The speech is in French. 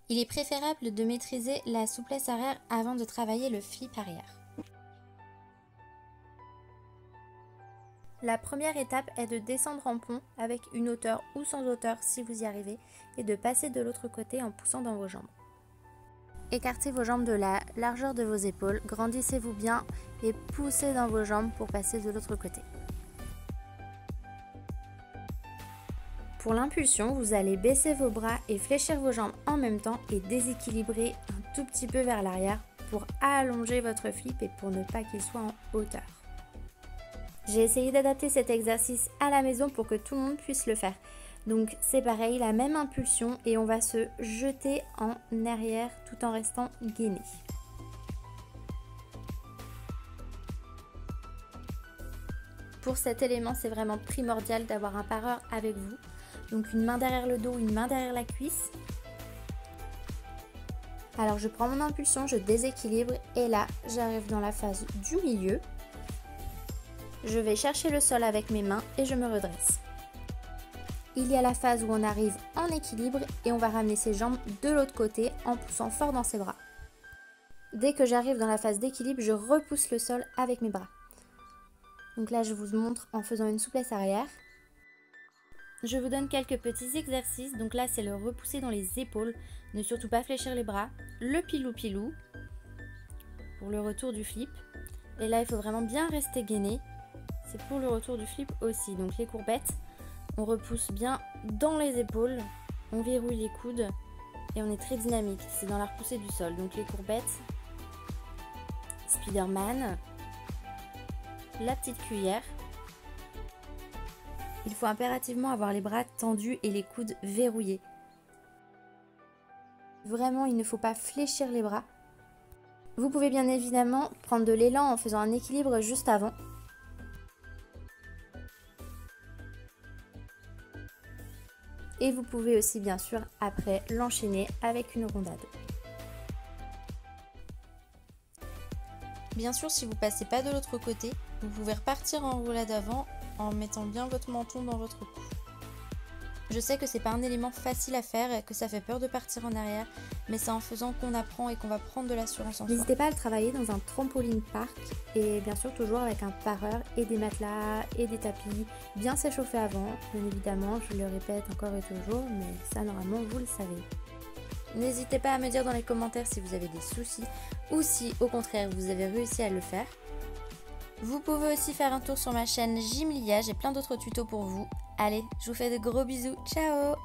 Il est préférable de maîtriser la souplesse arrière avant de travailler le flip arrière. La première étape est de descendre en pont avec une hauteur ou sans hauteur si vous y arrivez et de passer de l'autre côté en poussant dans vos jambes. Écartez vos jambes de la largeur de vos épaules, grandissez-vous bien et poussez dans vos jambes pour passer de l'autre côté. Pour l'impulsion, vous allez baisser vos bras et fléchir vos jambes en même temps et déséquilibrer un tout petit peu vers l'arrière pour allonger votre flip et pour ne pas qu'il soit en hauteur. J'ai essayé d'adapter cet exercice à la maison pour que tout le monde puisse le faire. Donc c'est pareil, la même impulsion et on va se jeter en arrière tout en restant gainé. Pour cet élément, c'est vraiment primordial d'avoir un pareur avec vous. Donc une main derrière le dos, une main derrière la cuisse. Alors je prends mon impulsion, je déséquilibre et là j'arrive dans la phase du milieu. Je vais chercher le sol avec mes mains et je me redresse. Il y a la phase où on arrive en équilibre et on va ramener ses jambes de l'autre côté en poussant fort dans ses bras. Dès que j'arrive dans la phase d'équilibre, je repousse le sol avec mes bras. Donc là, je vous montre en faisant une souplesse arrière. Je vous donne quelques petits exercices. Donc là, c'est le repousser dans les épaules. Ne surtout pas fléchir les bras. Le pilou-pilou pour le retour du flip. Et là, il faut vraiment bien rester gainé. C'est pour le retour du flip aussi. Donc les courbettes, on repousse bien dans les épaules. On verrouille les coudes et on est très dynamique. C'est dans la repoussée du sol. Donc les courbettes, Spider-Man, la petite cuillère. Il faut impérativement avoir les bras tendus et les coudes verrouillés. Vraiment, il ne faut pas fléchir les bras. Vous pouvez bien évidemment prendre de l'élan en faisant un équilibre juste avant. Et vous pouvez aussi bien sûr après l'enchaîner avec une rondade. Bien sûr, si vous ne passez pas de l'autre côté, vous pouvez repartir en roulade avant en mettant bien votre menton dans votre cou. Je sais que c'est pas un élément facile à faire et que ça fait peur de partir en arrière, mais c'est en faisant qu'on apprend et qu'on va prendre de l'assurance en soi. N'hésitez pas à le travailler dans un trampoline park et bien sûr toujours avec un pareur et des matelas et des tapis, bien s'échauffer avant, bien évidemment, je le répète encore et toujours, mais ça normalement vous le savez. N'hésitez pas à me dire dans les commentaires si vous avez des soucis ou si au contraire vous avez réussi à le faire. Vous pouvez aussi faire un tour sur ma chaîne Gym Lia, j'ai plein d'autres tutos pour vous. Allez, je vous fais de gros bisous, ciao!